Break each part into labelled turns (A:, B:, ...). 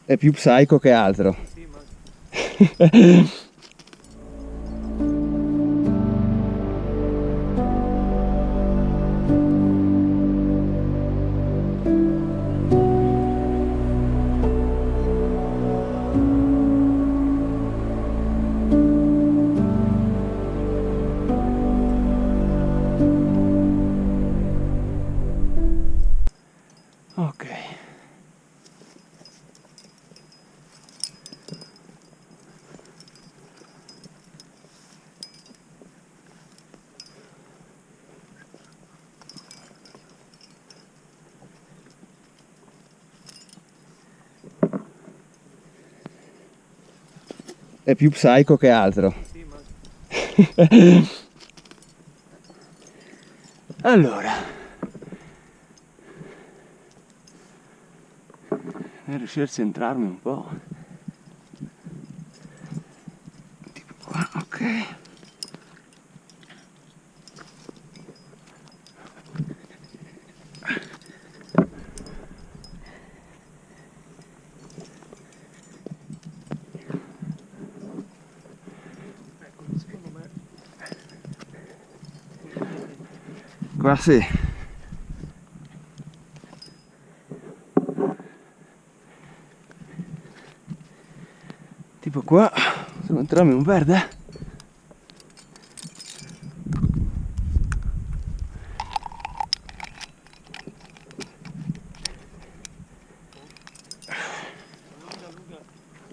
A: È più psico che altro.
B: Sì, ma...
A: Ok. È più psico che altro.
B: Sì, ma...
A: Allora, per riuscire a centrarmi un po', tipo qua, ok.
B: Ecco, secondo me...
A: Qua sì. Tipo qua, devo entrarmi un verde.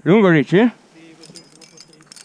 A: Lungo dici?
B: Sì, questo è troppo stretto.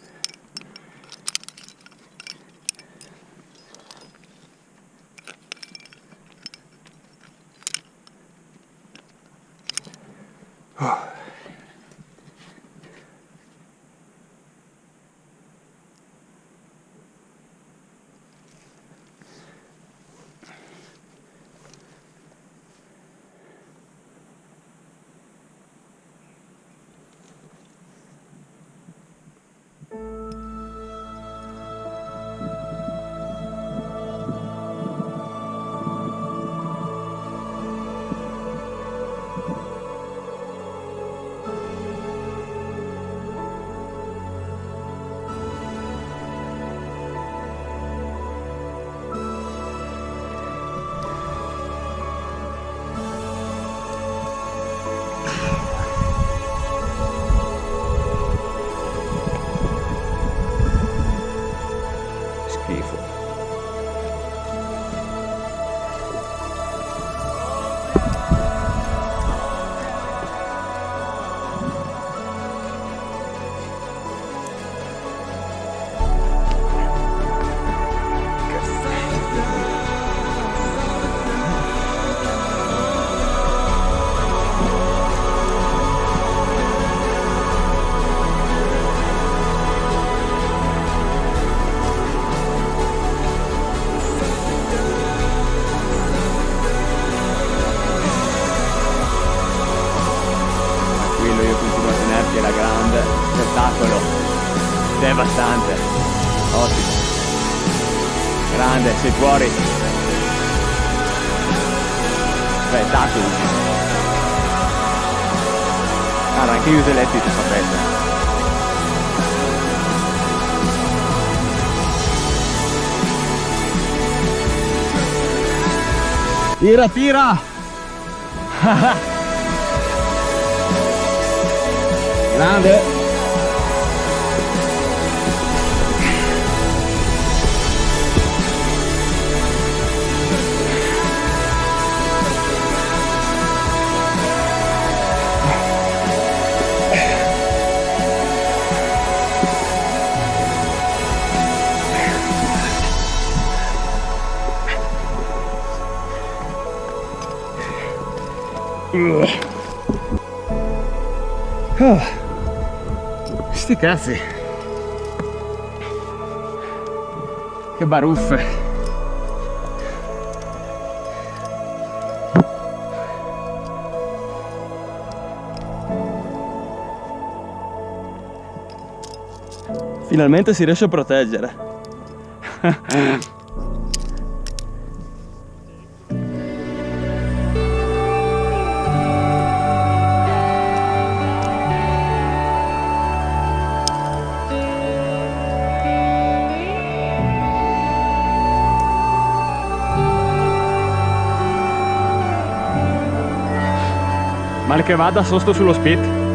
A: Schifo. Tranquillo, io continuo a tenerti alla grande. Spettacolo. Devastante. Ottimo. Grande, sei fuori. Spettacolo. Guarda, anche gli uselletti ti fa pelle. Tira, tira! Grande! Oh, sti cazzi, che baruffe. Finalmente si riesce a proteggere. Male che vada, sono sto sullo spit.